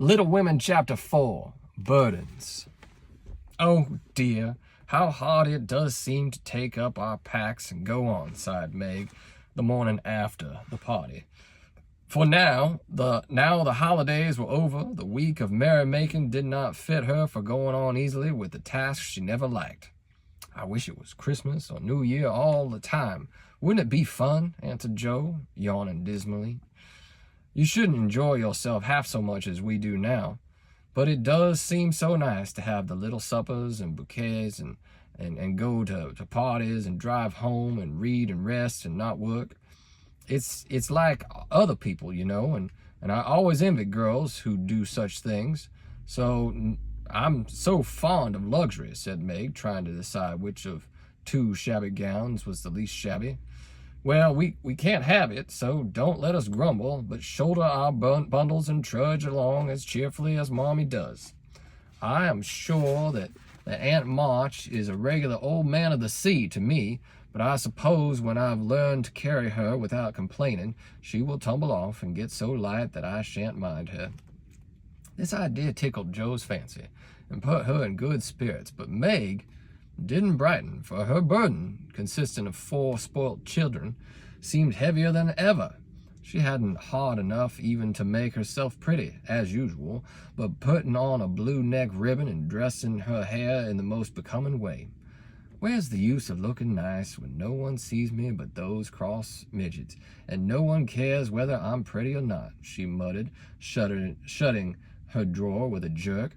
Little Women Chapter 4, Burdens. Oh dear, how hard it does seem to take up our packs and go on, sighed Meg, the morning after the party. For now the holidays were over, the week of merrymaking did not fit her for going on easily with the tasks she never liked. I wish it was Christmas or New Year all the time. Wouldn't it be fun? Answered Joe, yawning dismally. You shouldn't enjoy yourself half so much as we do now. But it does seem so nice to have the little suppers and bouquets and go to parties and drive home and read and rest and not work. It's like other people, you know, and I always envy girls who do such things. So I'm so fond of luxury, said Meg, trying to decide which of two shabby gowns was the least shabby. Well, we can't have it, so don't let us grumble, but shoulder our bundles and trudge along as cheerfully as Mommy does. I am sure that Aunt March is a regular old man of the sea to me, but I suppose when I've learned to carry her without complaining, she will tumble off and get so light that I shan't mind her. This idea tickled Joe's fancy and put her in good spirits, but Meg didn't brighten, for her burden, consisting of 4 spoilt children, seemed heavier than ever. She hadn't heart enough even to make herself pretty, as usual, but putting on a blue neck ribbon and dressing her hair in the most becoming way. Where's the use of looking nice when no one sees me but those cross midgets, and no one cares whether I'm pretty or not, she muttered, shutting her drawer with a jerk.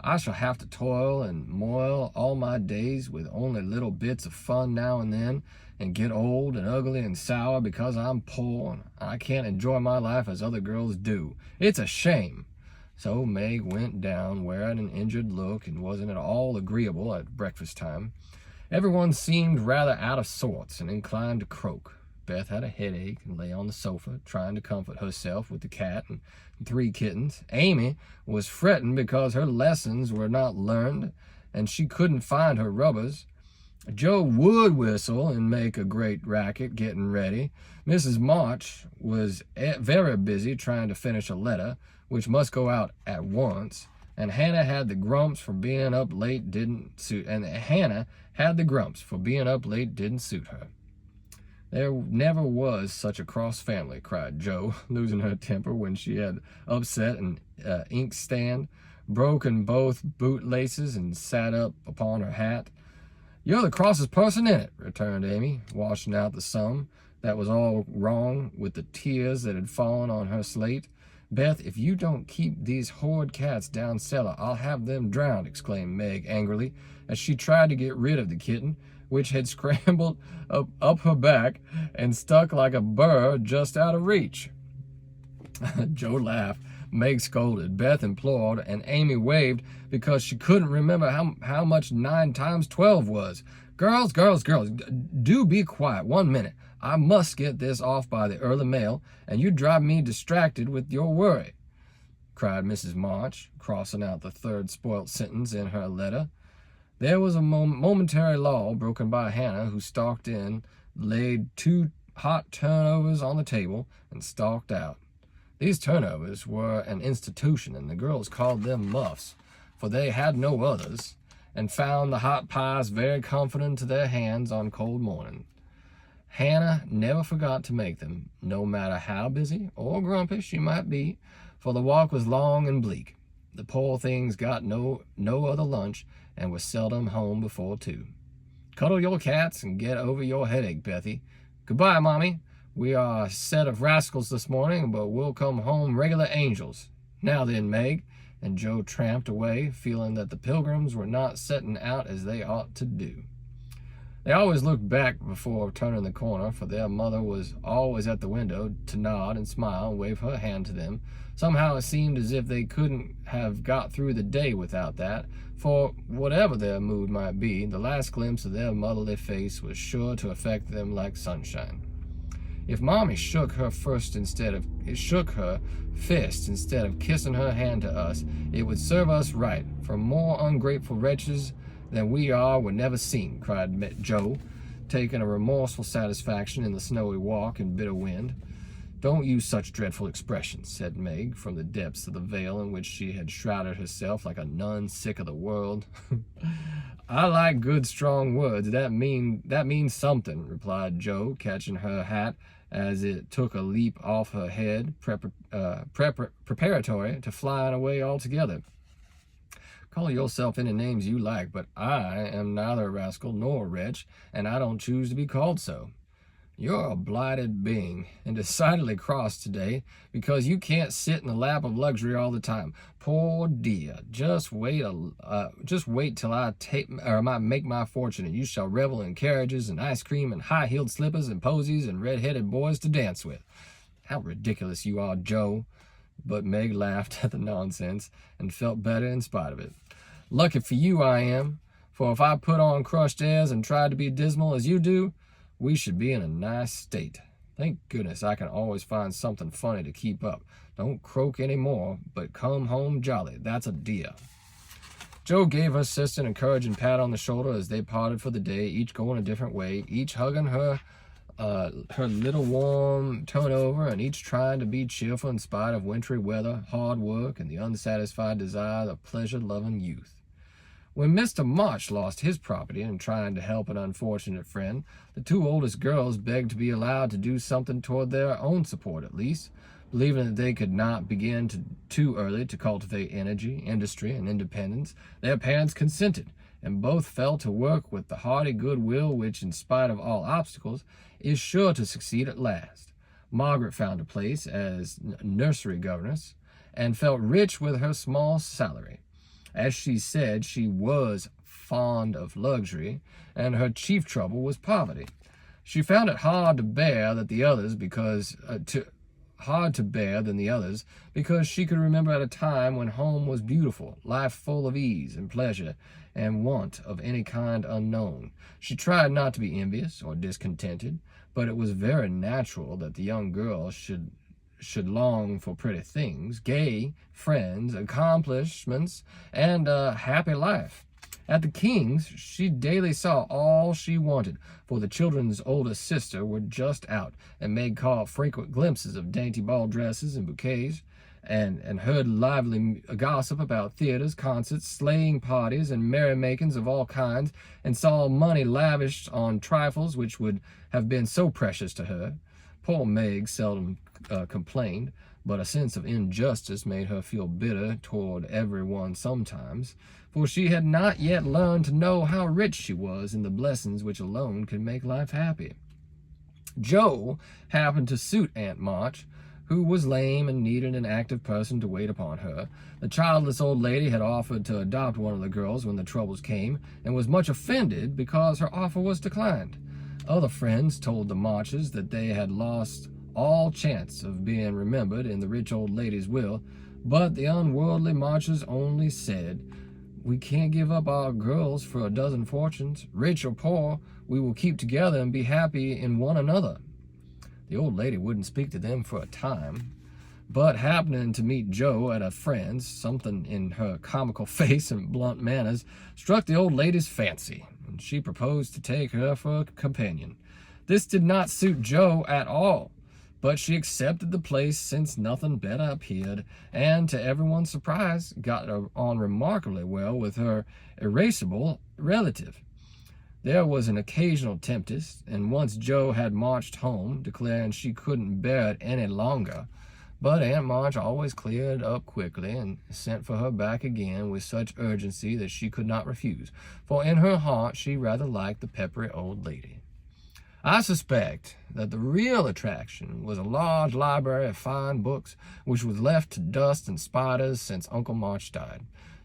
I shall have to toil and moil all my days with only little bits of fun now and then, and get old and ugly and sour because I'm poor and I can't enjoy my life as other girls do. It's a shame. So Meg went down wearing an injured look and wasn't at all agreeable at breakfast time. Everyone seemed rather out of sorts and inclined to croak. Beth had a headache and lay on the sofa, trying to comfort herself with the cat and 3 kittens. Amy was fretting because her lessons were not learned, and she couldn't find her rubbers. Joe would whistle and make a great racket getting ready. Mrs. March was very busy trying to finish a letter, which must go out at once, and Hannah had the grumps for being up late didn't suit her. There never was such a cross family, cried Joe, losing her temper when she had upset an inkstand, broken both bootlaces, and sat up upon her hat. You're the crossest person in it, returned Amy, washing out the sum that was all wrong with the tears that had fallen on her slate. Beth, if you don't keep these horrid cats down cellar, I'll have them drowned, exclaimed Meg angrily, as she tried to get rid of the kitten, which had scrambled up her back and stuck like a burr just out of reach. Joe laughed. Meg scolded. Beth implored, and Amy waved because she couldn't remember how much 9 times 12 was. Girls, do be quiet 1 minute. I must get this off by the early mail, and you drive me distracted with your worry, cried Mrs. March, crossing out the 3rd spoilt sentence in her letter. There was a momentary lull broken by Hannah, who stalked in, laid 2 hot turnovers on the table, and stalked out. These turnovers were an institution, and the girls called them muffs, for they had no others, and found the hot pies very comforting to their hands on cold morning. Hannah never forgot to make them, no matter how busy or grumpy she might be, for the walk was long and bleak. The poor things got no other lunch, and were seldom home before 2. Cuddle your cats and get over your headache, Bethy. Goodbye, Mommy. We are a set of rascals this morning, but we'll come home regular angels. Now then, Meg. And Joe tramped away, feeling that the Pilgrims were not setting out as they ought to do. They always looked back before turning the corner, for their mother was always at the window to nod and smile and wave her hand to them. Somehow it seemed as if they couldn't have got through the day without that, for whatever their mood might be, the last glimpse of their motherly face was sure to affect them like sunshine. If Mommy shook her fist instead of kissing her hand to us, it would serve us right, for more ungrateful wretches than we are were never seen, cried Joe, taking a remorseful satisfaction in the snowy walk and bitter wind. Don't use such dreadful expressions, said Meg, from the depths of the veil in which she had shrouded herself like a nun sick of the world. I like good, strong words. That means something, replied Joe, catching her hat as it took a leap off her head, preparatory to flying away altogether. Call yourself any names you like, but I am neither a rascal nor a wretch, and I don't choose to be called so. You're a blighted being, and decidedly cross today, because you can't sit in the lap of luxury all the time. Poor dear, just wait till I make my fortune, and you shall revel in carriages and ice cream and high-heeled slippers and posies and red-headed boys to dance with. How ridiculous you are, Joe. But Meg laughed at the nonsense and felt better in spite of it. Lucky for you I am, for if I put on crushed airs and tried to be dismal as you do, we should be in a nice state. Thank goodness I can always find something funny to keep up. Don't croak any more, but come home jolly. That's a dear. Joe gave her sister an encouraging pat on the shoulder as they parted for the day, each going a different way, each hugging her little warm turnover, and each trying to be cheerful in spite of wintry weather, hard work, and the unsatisfied desire of pleasure-loving youth. When Mr. March lost his property in trying to help an unfortunate friend, the two oldest girls begged to be allowed to do something toward their own support at least, believing that they could not begin too early to cultivate energy, industry, and independence. Their parents consented, and both fell to work with the hearty goodwill which, in spite of all obstacles, is sure to succeed at last. Margaret found a place as nursery governess, and felt rich with her small salary. As she said, she was fond of luxury, and her chief trouble was poverty. She found it hard to bear than the others because she could remember at a time when home was beautiful, life full of ease and pleasure, and want of any kind unknown. She tried not to be envious or discontented, but it was very natural that the young girl should long for pretty things, gay friends, accomplishments, and a happy life. At the King's, she daily saw all she wanted, for the children's oldest sister were just out, and Meg caught frequent glimpses of dainty ball dresses and bouquets, and heard lively gossip about theaters, concerts, sleighing parties, and merrymakings of all kinds, and saw money lavished on trifles which would have been so precious to her. Poor Meg seldom complained, but a sense of injustice made her feel bitter toward everyone sometimes, for she had not yet learned to know how rich she was in the blessings which alone could make life happy. Joe happened to suit Aunt March, who was lame and needed an active person to wait upon her. The childless old lady had offered to adopt one of the girls when the troubles came, and was much offended because her offer was declined. Other friends told the Marches that they had lost all chance of being remembered in the rich old lady's will, but the unworldly Marches only said, "We can't give up our girls for a dozen fortunes. Rich or poor, we will keep together and be happy in one another." The old lady wouldn't speak to them for a time, but happening to meet Joe at a friend's, something in her comical face and blunt manners struck the old lady's fancy, and she proposed to take her for a companion. This did not suit Joe at all, but she accepted the place since nothing better appeared, and to everyone's surprise got on remarkably well with her irascible relative. There was an occasional tempest, and once Joe had marched home, declaring she couldn't bear it any longer, but Aunt March always cleared up quickly and sent for her back again with such urgency that she could not refuse, for in her heart she rather liked the peppery old lady. I suspect that the real attraction was a large library of fine books, which was left to dust and spiders since Uncle March died.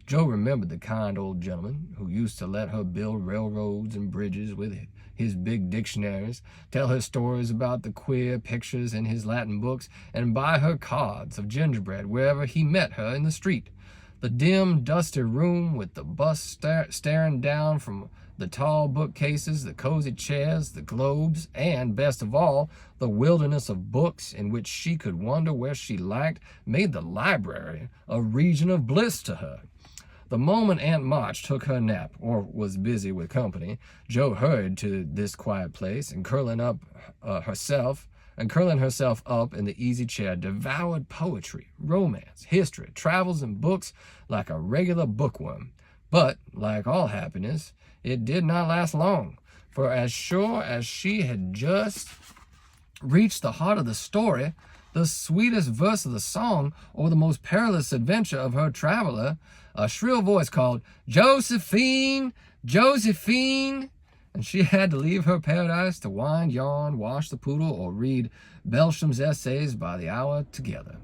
Joe remembered the kind old gentleman who used to let her build railroads and bridges with his big dictionaries, tell her stories about the queer pictures in his Latin books, and buy her cards of gingerbread wherever he met her in the street. The dim, dusty room with the bust staring down from the tall bookcases, the cozy chairs, the globes, and, best of all, the wilderness of books in which she could wander where she liked, made the library a region of bliss to her. The moment Aunt March took her nap, or was busy with company, Joe hurried to this quiet place, and curling up and curling herself up in the easy chair, devoured poetry, romance, history, travels, and books like a regular bookworm. But, like all happiness, it did not last long, for as sure as she had just reached the heart of the story, the sweetest verse of the song, or the most perilous adventure of her traveler, a shrill voice called, "Josephine! Josephine!" And she had to leave her paradise to wind, yarn, wash the poodle, or read Belsham's essays by the hour together.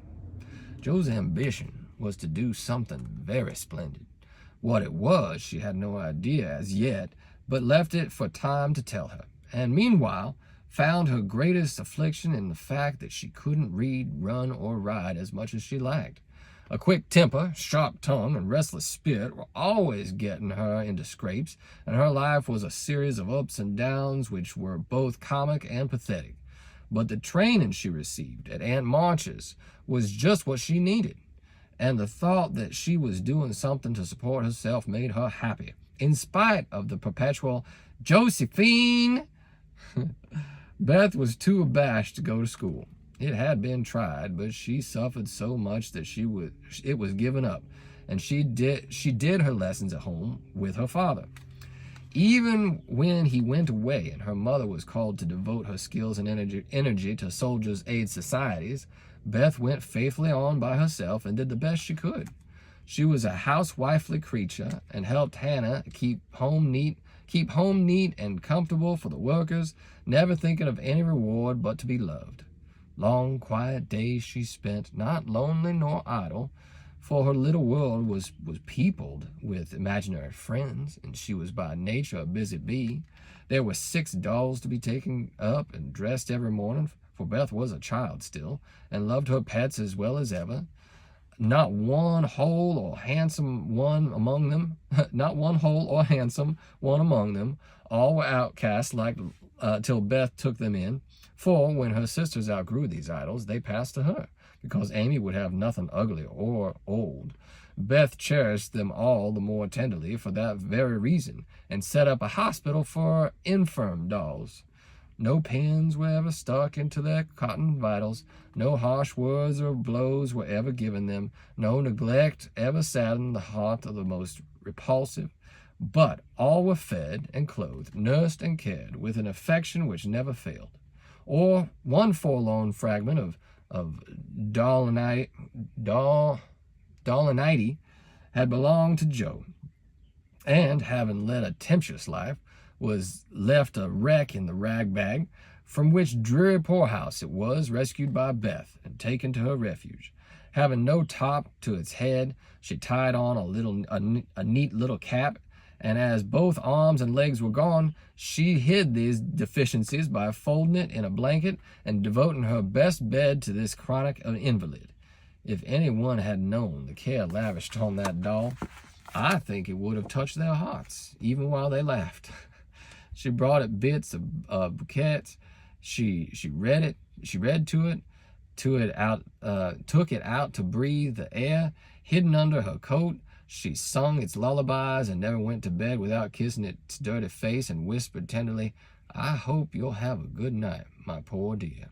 Joe's ambition was to do something very splendid. What it was, she had no idea as yet, but left it for time to tell her. And meanwhile, found her greatest affliction in the fact that she couldn't read, run, or ride as much as she liked. A quick temper, sharp tongue, and restless spirit were always getting her into scrapes, and her life was a series of ups and downs which were both comic and pathetic. But the training she received at Aunt March's was just what she needed, and the thought that she was doing something to support herself made her happy, in spite of the perpetual "Josephine." Beth was too abashed to go to school. It had been tried, but she suffered so much that it was given up, and she did her lessons at home with her father. Even when he went away and her mother was called to devote her skills and energy to soldiers' aid societies, Beth went faithfully on by herself and did the best she could. She was a housewifely creature and helped Hannah keep home neat and comfortable for the workers, never thinking of any reward but to be loved. Long, quiet days she spent, not lonely nor idle, for her little world was peopled with imaginary friends, and she was by nature a busy bee. There were 6 dolls to be taken up and dressed every morning, for Beth was a child still, and loved her pets as well as ever. Not one whole or handsome one among them, all were outcasts till Beth took them in. For when her sisters outgrew these idols, they passed to her, because Amy would have nothing ugly or old. Beth cherished them all the more tenderly for that very reason, and set up a hospital for infirm dolls. No pins were ever stuck into their cotton vitals, no harsh words or blows were ever given them, no neglect ever saddened the heart of the most repulsive, but all were fed and clothed, nursed and cared, with an affection which never failed. Or one forlorn fragment of Dollanite had belonged to Joe, and, having led a tempestuous life, was left a wreck in the rag bag, from which dreary poorhouse it was rescued by Beth and taken to her refuge. Having no top to its head, she tied on a neat little cap, and as both arms and legs were gone, she hid these deficiencies by folding it in a blanket and devoting her best bed to this chronic invalid. If anyone had known the care lavished on that doll, I think it would have touched their hearts, even while they laughed. She brought it bits of bouquets. She read to it, took it out to breathe the air, hidden under her coat. She sung its lullabies and never went to bed without kissing its dirty face and whispered tenderly, "I hope you'll have a good night, my poor dear."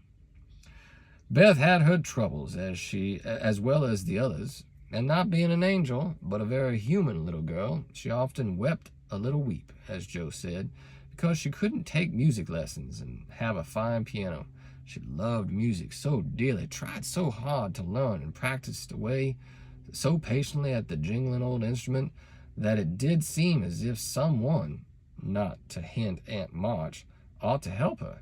Beth had her troubles as well as the others, and not being an angel, but a very human little girl, she often wept a little weep, as Joe said, because she couldn't take music lessons and have a fine piano. She loved music so dearly, tried so hard to learn, and practiced away so patiently at the jingling old instrument that it did seem as if someone, not to hint Aunt March, ought to help her.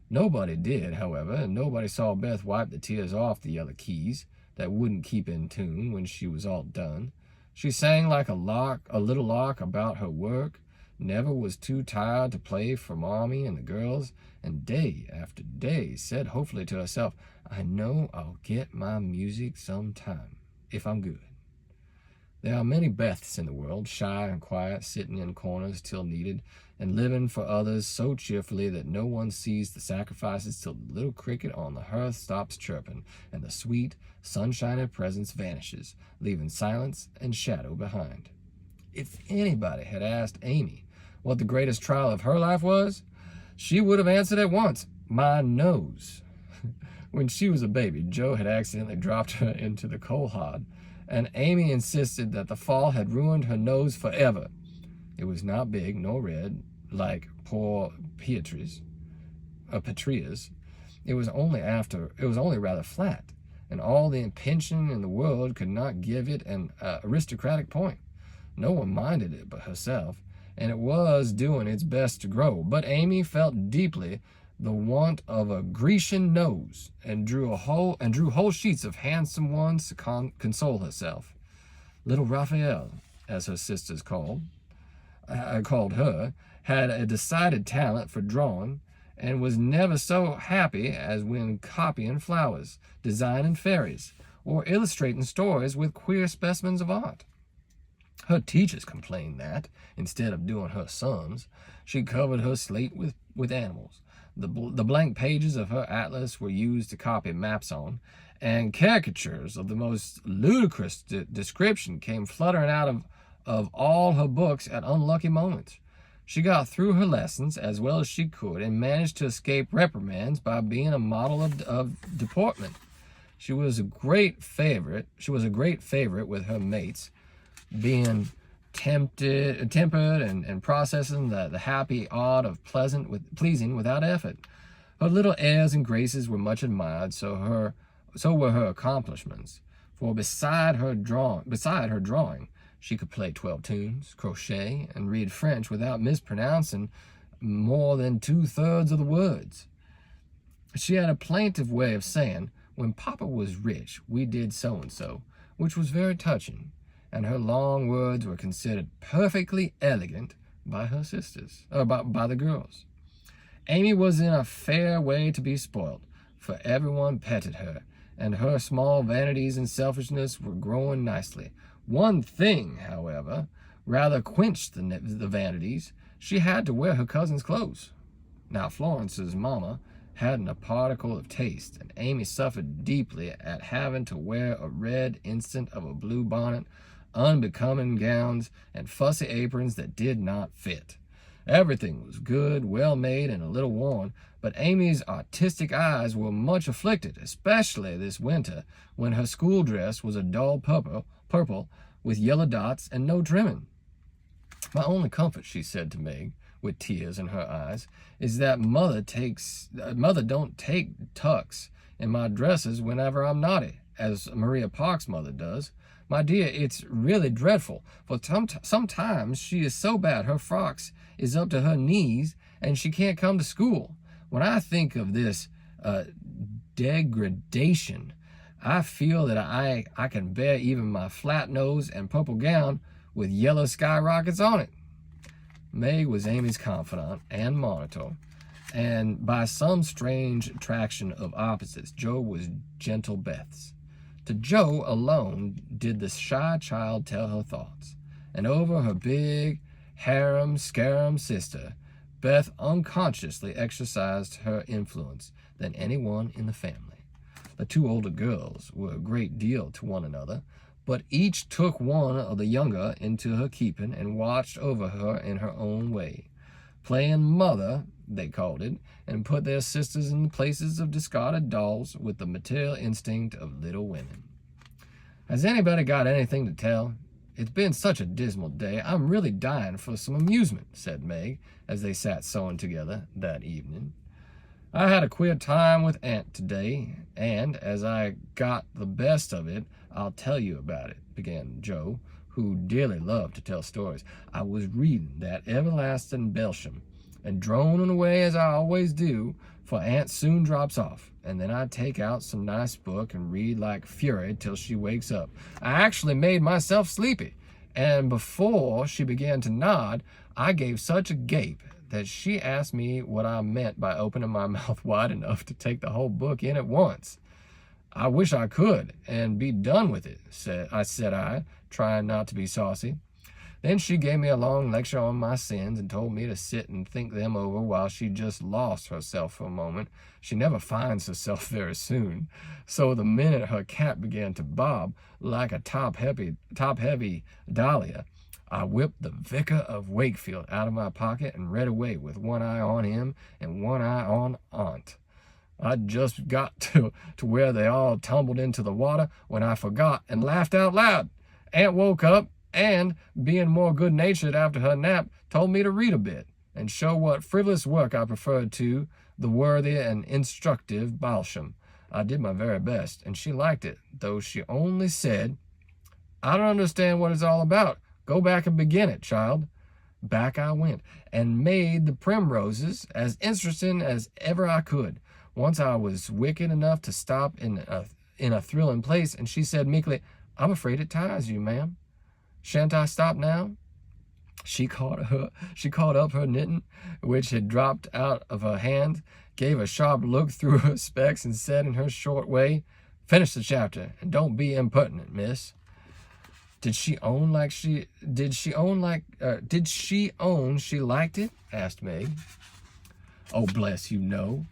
Nobody did, however, and nobody saw Beth wipe the tears off the other keys that wouldn't keep in tune when she was all done. She sang like a little lark about her work, never was too tired to play for Mommy and the girls, and day after day said hopefully to herself, "I know I'll get my music sometime, if I'm good." There are many Beths in the world, shy and quiet, sitting in corners till needed, and living for others so cheerfully that no one sees the sacrifices till the little cricket on the hearth stops chirping, and the sweet, sunshiny presence vanishes, leaving silence and shadow behind. If anybody had asked Amy what the greatest trial of her life was, she would have answered at once, "My nose." When she was a baby, Joe had accidentally dropped her into the coal hod, and Amy insisted that the fall had ruined her nose forever. It was not big nor red, like poor Petria's. It was only rather flat, and all the pension in the world could not give it an aristocratic point. No one minded it but herself, and it was doing its best to grow. But Amy felt deeply the want of a Grecian nose, and drew whole sheets of handsome ones to console herself. Little Raphael, as her sisters called her, had a decided talent for drawing, and was never so happy as when copying flowers, designing fairies, or illustrating stories with queer specimens of art. Her teachers complained that, instead of doing her sums, she covered her slate with animals. The blank pages of her atlas were used to copy maps on, and caricatures of the most ludicrous description came fluttering out of all her books at unlucky moments. She got through her lessons as well as she could, and managed to escape reprimands by being a model of deportment. She was a great favorite with her mates, being tempered and processing the happy art of pleasing without effort. Her little airs and graces were much admired, so were her accomplishments. For beside her drawing, she could play 12 tunes, crochet, and read French without mispronouncing more than 2/3 of the words. She had a plaintive way of saying, "When Papa was rich, we did so-and-so," which was very touching, and her long words were considered perfectly elegant by her sisters, or by the girls. Amy was in a fair way to be spoilt, for everyone petted her, and her small vanities and selfishness were growing nicely. One thing, however, rather quenched the vanities. She had to wear her cousin's clothes. Now, Florence's mamma hadn't a particle of taste, and Amy suffered deeply at having to wear a red instant of a blue bonnet, unbecoming gowns, and fussy aprons that did not fit. Everything was good, well made, and a little worn, but Amy's artistic eyes were much afflicted, especially this winter, when her school dress was a dull purple with yellow dots and no trimming. "My only comfort," she said to Meg, with tears in her eyes, "is that mother don't take tucks in my dresses whenever I'm naughty, as Maria Park's mother does. My dear, it's really dreadful, for sometimes she is so bad her frocks is up to her knees, and she can't come to school. When I think of this degradation, I feel that I can bear even my flat nose and purple gown with yellow skyrockets on it." Meg was Amy's confidant and monitor, and by some strange attraction of opposites, Joe was gentle Beth's. To Joe alone did the shy child tell her thoughts, and over her big, harum-scarum sister, Beth unconsciously exercised her influence than anyone in the family. The two older girls were a great deal to one another, but each took one of the younger into her keeping and watched over her in her own way. Playing mother, they called it, and put their sisters in the places of discarded dolls with the material instinct of little women. "Has anybody got anything to tell? It's been such a dismal day. I'm really dying for some amusement," said Meg, as they sat sewing together that evening. "I had a queer time with Aunt today, and as I got the best of it, I'll tell you about it," began Joe, who dearly loved to tell stories. "I was reading that everlasting Belsham, and droning away as I always do, for Aunt soon drops off, and then I take out some nice book and read like fury till she wakes up. I actually made myself sleepy, and before she began to nod, I gave such a gape that she asked me what I meant by opening my mouth wide enough to take the whole book in at once. I wish I could, and be done with it, said I, trying not to be saucy. Then she gave me a long lecture on my sins and told me to sit and think them over while she just lost herself for a moment. She never finds herself very soon. So the minute her cat began to bob like a top-heavy dahlia, I whipped the Vicar of Wakefield out of my pocket and read away with one eye on him and one eye on Aunt. I just got to where they all tumbled into the water when I forgot and laughed out loud. Aunt woke up and, being more good-natured after her nap, told me to read a bit and show what frivolous work I preferred to the worthy and instructive Balsham. I did my very best, and she liked it, though she only said, "I don't understand what it's all about. Go back and begin it, child." Back I went, and made the primroses as interesting as ever I could. Once I was wicked enough to stop in a thrilling place, and she said meekly, "I'm afraid it tires you, ma'am. Shan't I stop now?" She caught up her knitting, which had dropped out of her hand, gave a sharp look through her specs, and said in her short way, "Finish the chapter, and don't be impertinent, miss." Did she own she liked it? Asked Meg. "Oh, bless you, no.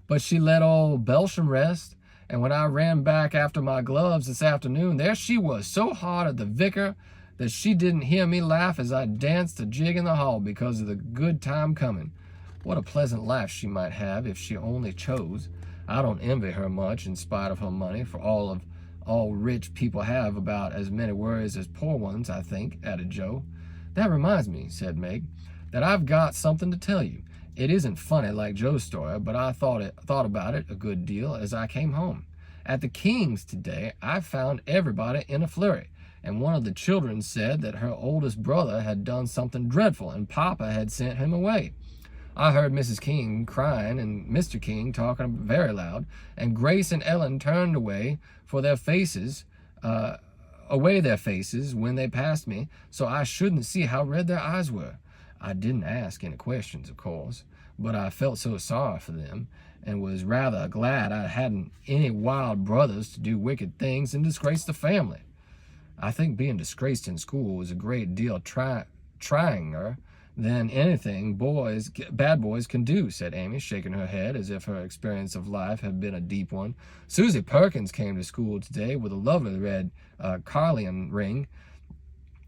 But she let old Belsham rest, and when I ran back after my gloves this afternoon, there she was, so hard at the vicar that she didn't hear me laugh as I danced a jig in the hall because of the good time coming. What a pleasant life she might have if she only chose. I don't envy her much in spite of her money, for all rich people have about as many worries as poor ones, I think," added Joe. "That reminds me," said Meg, "that I've got something to tell you. It isn't funny like Joe's story, but I thought about it a good deal as I came home. At the King's today, I found everybody in a flurry, and one of the children said that her oldest brother had done something dreadful and Papa had sent him away. I heard Mrs. King crying and Mr. King talking very loud, and Grace and Ellen turned away their faces when they passed me, so I shouldn't see how red their eyes were. I didn't ask any questions, of course, but I felt so sorry for them, and was rather glad I hadn't any wild brothers to do wicked things and disgrace the family. I think being disgraced in school was a great deal tryinger than anything bad boys can do," said Amy, shaking her head as if her experience of life had been a deep one. "Susie Perkins came to school today with a lovely red carlion ring,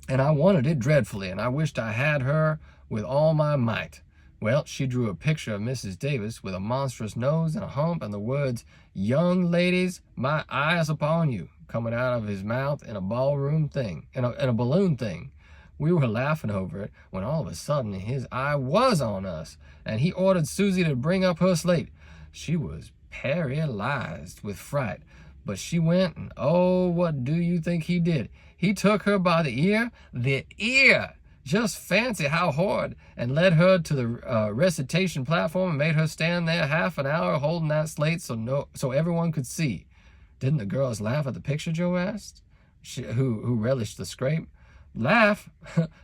and I wanted it dreadfully, and I wished I had her with all my might. Well, she drew a picture of Mrs. Davis with a monstrous nose and a hump and the words, 'Young ladies, my eye is upon you,' coming out of his mouth in a balloon thing. We were laughing over it when all of a sudden his eye was on us, and he ordered Susie to bring up her slate. She was paralyzed with fright, but she went, and oh, what do you think he did? He took her by the ear, just fancy how horrid, and led her to the recitation platform and made her stand there half an hour holding that slate so everyone could see." "Didn't the girls laugh at the picture?" Joe asked, who relished the scrape. "Laugh?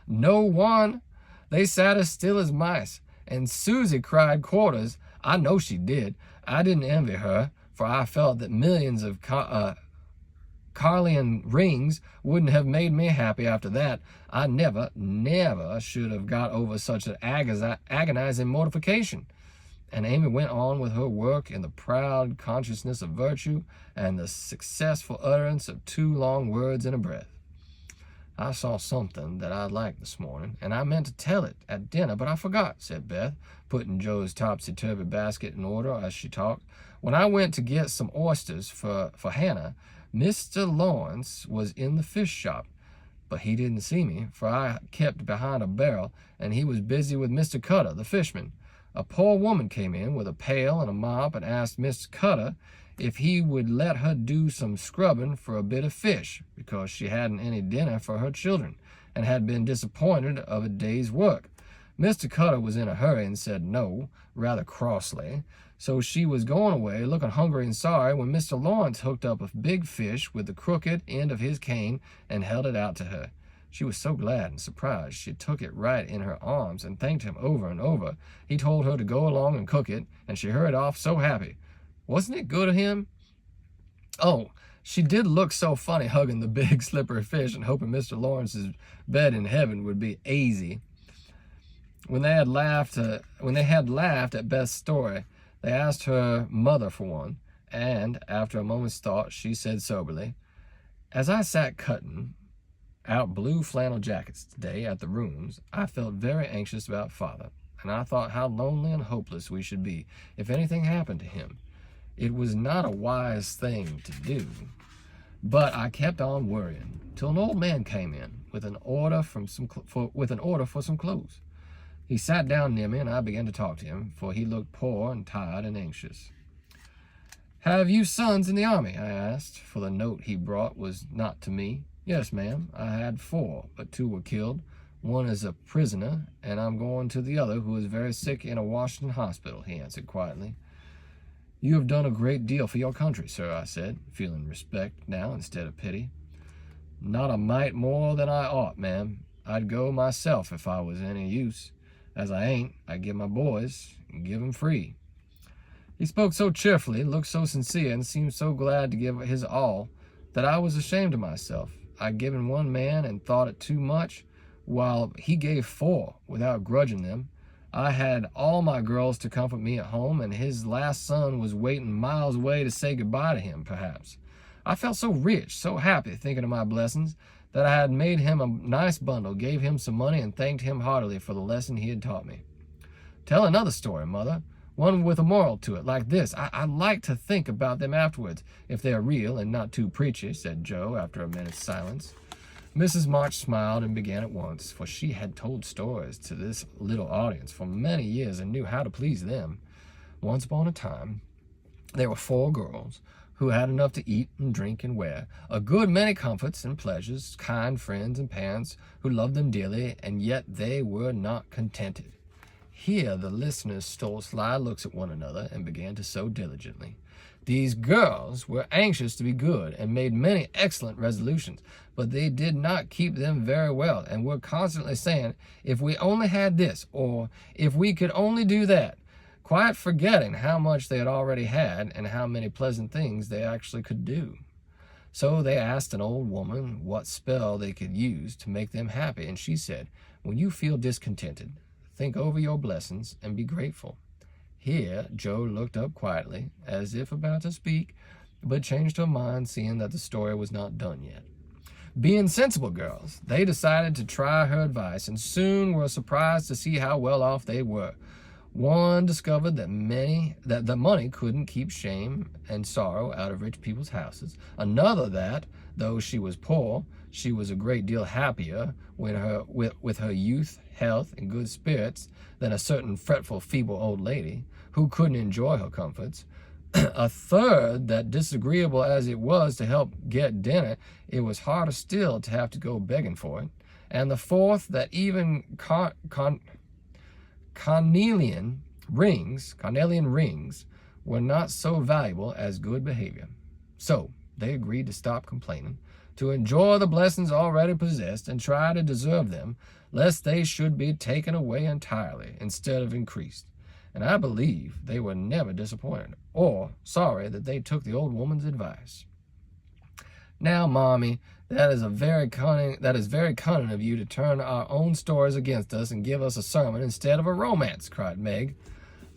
No one. They sat as still as mice, and Susie cried quarters. I know she did. I didn't envy her, for I felt that millions of carlion rings wouldn't have made me happy after that. I never should have got over such an agonizing mortification." And Amy went on with her work in the proud consciousness of virtue and the successful utterance of 2 long words in a breath. "I saw something that I liked this morning, and I meant to tell it at dinner, but I forgot," said Beth, putting Joe's topsy-turvy basket in order as she talked. "When I went to get some oysters for Hannah, Mr. Lawrence was in the fish shop, but he didn't see me, for I kept behind a barrel, and he was busy with Mr. Cutter, the fishman. A poor woman came in with a pail and a mop and asked Mr. Cutter if he would let her do some scrubbing for a bit of fish, because she hadn't any dinner for her children, and had been disappointed of a day's work. Mr. Cutter was in a hurry and said no, rather crossly, so she was going away, looking hungry and sorry, when Mr. Lawrence hooked up a big fish with the crooked end of his cane and held it out to her. She was so glad and surprised she took it right in her arms and thanked him over and over. He told her to go along and cook it, and she hurried off so happy. Wasn't it good of him? Oh, she did look so funny hugging the big slippery fish and hoping Mr. Lawrence's bed in heaven would be easy." When they had laughed at Beth's story, they asked her mother for one, and after a moment's thought, she said soberly, "As I sat cutting out blue flannel jackets today at the rooms, I felt very anxious about Father, and I thought how lonely and hopeless we should be if anything happened to him. It was not a wise thing to do. But I kept on worrying till an old man came in with an order for some clothes. He sat down near me, and I began to talk to him, for he looked poor and tired and anxious. "Have you sons in the army?" I asked, for the note he brought was not to me. "Yes, ma'am. I had 4, but 2 were killed. One is a prisoner, and I'm going to the other, who is very sick in a Washington hospital," he answered quietly. "You have done a great deal for your country, sir," I said, feeling respect now instead of pity. "Not a mite more than I ought, ma'am. I'd go myself if I was any use. As I ain't, I give my boys, and give 'em free." He spoke so cheerfully, looked so sincere, and seemed so glad to give his all, that I was ashamed of myself. I'd given one man and thought it too much, while he gave 4 without grudging them. I had all my girls to comfort me at home, and his last son was waiting miles away to say goodbye to him, perhaps. I felt so rich, so happy thinking of my blessings, that I had made him a nice bundle, gave him some money, and thanked him heartily for the lesson he had taught me. "Tell another story, Mother, one with a moral to it, like this. I like to think about them afterwards, if they're real and not too preachy," said Joe after a minute's silence. Mrs. March smiled and began at once, for she had told stories to this little audience for many years and knew how to please them. Once upon a time, there were 4 girls who had enough to eat and drink and wear, a good many comforts and pleasures, kind friends and parents who loved them dearly, and yet they were not contented. Here the listeners stole sly looks at one another and began to sew diligently. These girls were anxious to be good and made many excellent resolutions, but they did not keep them very well, and were constantly saying, "If we only had this," or "if we could only do that," quite forgetting how much they had already had and how many pleasant things they actually could do. So they asked an old woman what spell they could use to make them happy, and she said, "When you feel discontented, think over your blessings and be grateful." Here Joe looked up quietly, as if about to speak, but changed her mind, seeing that the story was not done yet. Being sensible girls, they decided to try her advice, and soon were surprised to see how well off they were. One discovered that the money couldn't keep shame and sorrow out of rich people's houses. Another that, though she was poor, she was a great deal happier with her youth, health, and good spirits than a certain fretful, feeble old lady who couldn't enjoy her comforts. A third that, disagreeable as it was to help get dinner, it was harder still to have to go begging for it. And the fourth that even carnelian rings were not so valuable as good behavior. So they agreed to stop complaining, to enjoy the blessings already possessed, and try to deserve them, lest they should be taken away entirely instead of increased. And I believe they were never disappointed or sorry that they took the old woman's advice. "Now, Mommy, that is very cunning of you to turn our own stories against us and give us a sermon instead of a romance," cried Meg.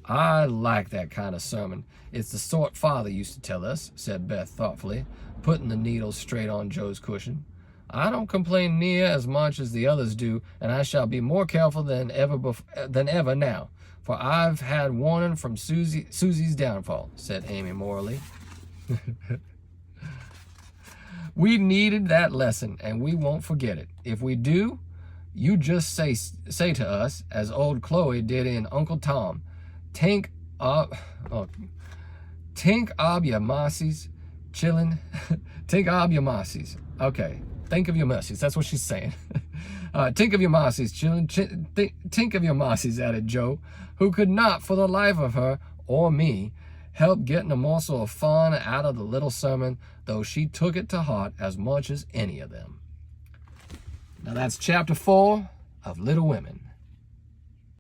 "I like that kind of sermon. It's the sort Father used to tell us," said Beth thoughtfully, putting the needle straight on Joe's cushion. "I don't complain near as much as the others do, and I shall be more careful than ever now, for I've had warning from Susie's downfall," said Amy morally. "We needed that lesson, and we won't forget it. If we do, you just say to us, as old Chloe did in Uncle Tom, Tink ob your mercies, chillin'. Tink ob your mercies." Okay, think of your mercies. That's what she's saying. "Tink of your mercies, chillin'. Tink of your mercies," added Joe, who could not, for the life of her or me, help getting a morsel of fun out of the little sermon, though she took it to heart as much as any of them. Now that's chapter 4 of Little Women.